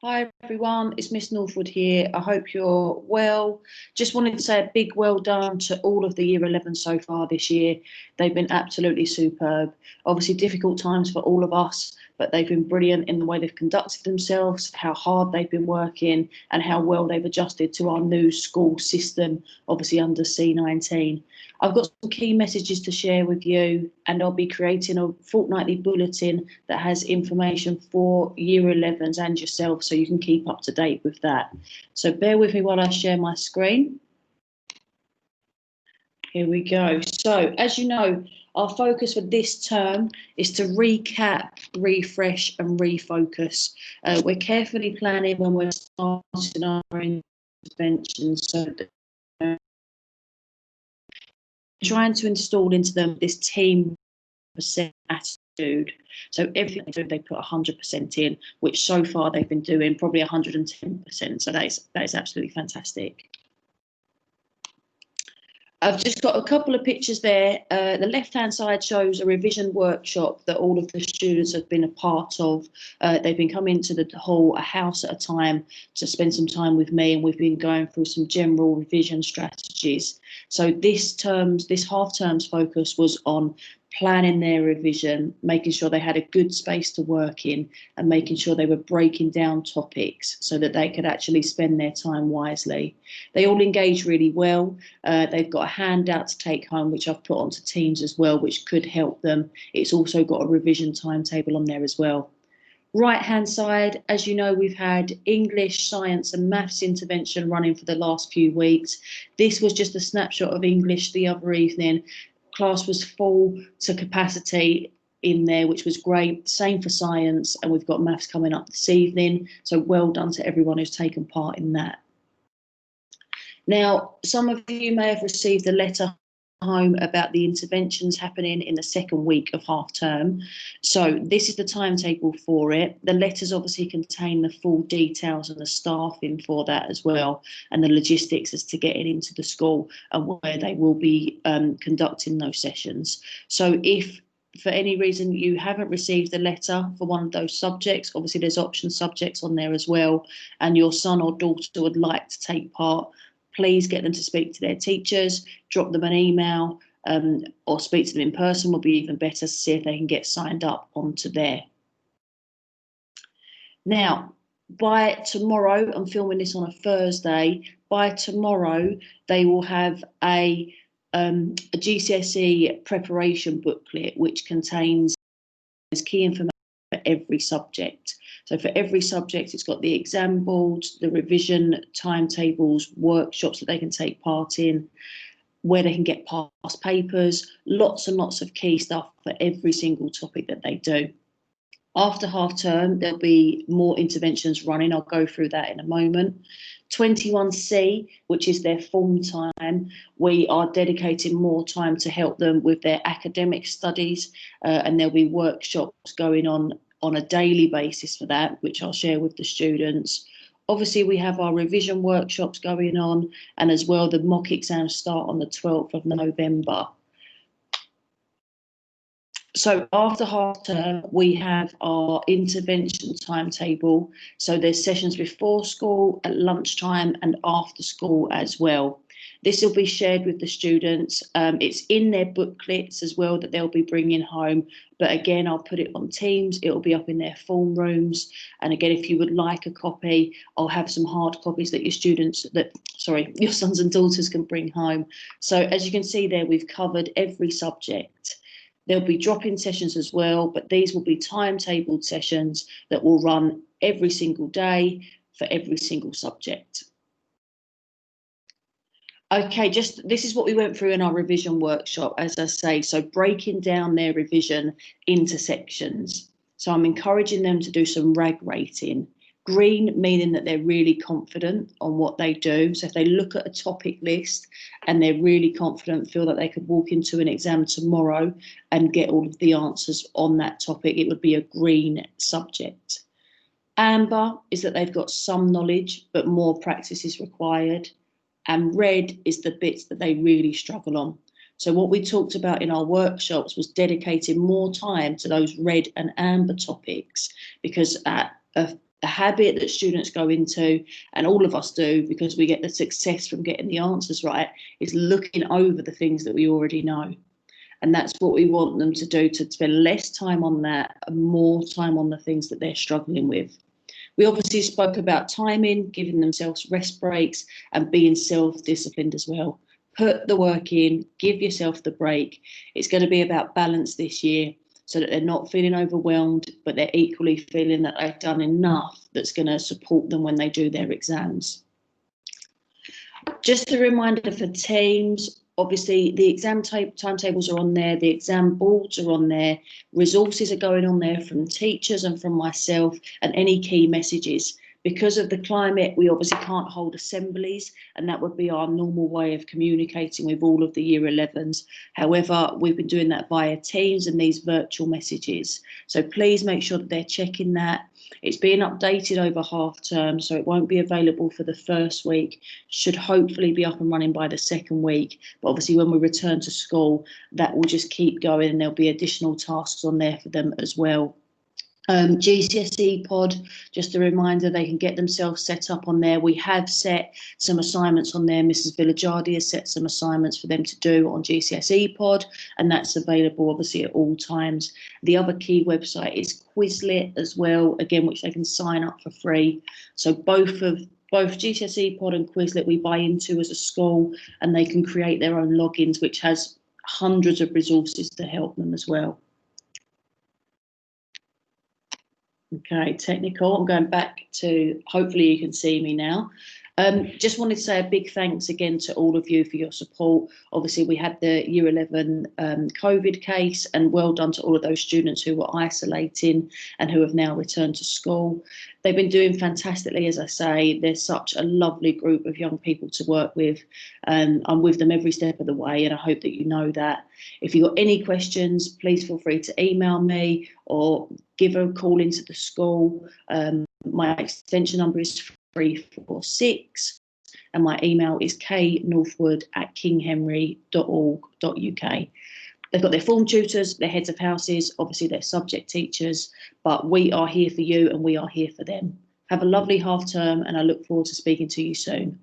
Hi everyone, it's Miss Northwood here. I hope you're well. Just wanted to say a big well done to all of the Year 11 so far this year. They've been absolutely superb. Obviously difficult times for all of us, but they've been brilliant in the way they've conducted themselves, how hard they've been working and how well they've adjusted to our new school system, obviously under C19. I've got some key messages to share with you, and I'll be creating a fortnightly bulletin that has information for Year 11s and yourself so you can keep up to date with that. So bear with me while I share my screen. Here we go. So as you know, our focus for this term is to recap, refresh and refocus. We're carefully planning when we're starting our interventions, so that trying to install into them this team attitude. So everything they do, they put 100% in, which so far they've been doing probably 110%. So that is absolutely fantastic. I've just got a couple of pictures there. The left-hand side shows a revision workshop that all of the students have been a part of. They've been coming to the hall a house at a time to spend some time with me, and we've been going through some general revision strategies. So this half term's focus was on planning their revision, making sure they had a good space to work in, and making sure they were breaking down topics so that they could actually spend their time wisely. They all engage really well. They've got a handout to take home, which I've put onto Teams as well, which could help them. It's also got a revision timetable on there as well. Right hand side, as you know, we've had English, science and maths intervention running for the last few weeks. This was just a snapshot of English the other evening. Class was full to capacity in there, which was great. Same for science, and we've got maths coming up this evening. So well done to everyone who's taken part in that. Now, some of you may have received a letter home about the interventions happening in the second week of half term. So this is the timetable for it. The letters obviously contain the full details and the staffing for that as well, and the logistics as to getting into the school and where they will be conducting those sessions. So if for any reason you haven't received a letter for one of those subjects, obviously there's option subjects on there as well, and your son or daughter would like to take part, please get them to speak to their teachers, drop them an email, or speak to them in person will be even better to see if they can get signed up onto there. Now, by tomorrow, I'm filming this on a Thursday, by tomorrow they will have a GCSE preparation booklet which contains key information for every subject. So for every subject, it's got the exam boards, the revision timetables, workshops that they can take part in, where they can get past papers, lots and lots of key stuff for every single topic that they do. After half term, there'll be more interventions running. I'll go through that in a moment. 21C, which is their form time, we are dedicating more time to help them with their academic studies, and there'll be workshops going on a daily basis for that, which I'll share with the students. Obviously, we have our revision workshops going on, and as well, the mock exams start on the 12th of November. So after half term, we have our intervention timetable. So there's sessions before school, at lunchtime and after school as well. This will be shared with the students. It's in their booklets as well that they'll be bringing home. But again, I'll put it on Teams. It'll be up in their form rooms. And again, if you would like a copy, I'll have some hard copies that your sons and daughters can bring home. So as you can see there, we've covered every subject. There'll be drop-in sessions as well, but these will be timetabled sessions that will run every single day for every single subject. Okay, this is what we went through in our revision workshop, as I say, so breaking down their revision into sections. So I'm encouraging them to do some RAG rating. Green meaning that they're really confident on what they do. So if they look at a topic list and they're really confident, feel that they could walk into an exam tomorrow and get all of the answers on that topic, it would be a green subject. Amber is that they've got some knowledge, but more practice is required. And red is the bits that they really struggle on. So what we talked about in our workshops was dedicating more time to those red and amber topics, because at a habit that students go into, and all of us do, because we get the success from getting the answers right, is looking over the things that we already know. And that's what we want them to do, to spend less time on that and more time on the things that they're struggling with. We obviously spoke about timing, giving themselves rest breaks, and being self-disciplined as well. Put the work in, give yourself the break. It's going to be about balance this year, so that they're not feeling overwhelmed, but they're equally feeling that they've done enough that's going to support them when they do their exams. Just a reminder for teams, obviously the exam timetables are on there, the exam boards are on there, resources are going on there from teachers and from myself, and any key messages. Because of the climate, we obviously can't hold assemblies, and that would be our normal way of communicating with all of the Year 11s. However, we've been doing that via Teams and these virtual messages. So please make sure that they're checking that. It's being updated over half term, so it won't be available for the first week. Should hopefully be up and running by the second week. But obviously when we return to school, that will just keep going, and there'll be additional tasks on there for them as well. GCSE pod, just a reminder, they can get themselves set up on there. We have set some assignments on there. Mrs. Villagiardi has set some assignments for them to do on GCSE pod, and that's available obviously at all times. The other key website is Quizlet as well, again, which they can sign up for free. So both GCSE pod and Quizlet we buy into as a school, and they can create their own logins, which has hundreds of resources to help them as well. Okay, technical. I'm going back to, hopefully you can see me now. Just wanted to say a big thanks again to all of you for your support. Obviously, we had the Year 11 COVID case, and well done to all of those students who were isolating and who have now returned to school. They've been doing fantastically, as I say. They're such a lovely group of young people to work with. I'm with them every step of the way, and I hope that you know that. If you've got any questions, please feel free to email me or give a call into the school. My extension number is 346, and my email is knorthwood@kinghenry.org.uk. They've got their form tutors, their heads of houses, obviously their subject teachers, but we are here for you and we are here for them. Have a lovely half term, and I look forward to speaking to you soon.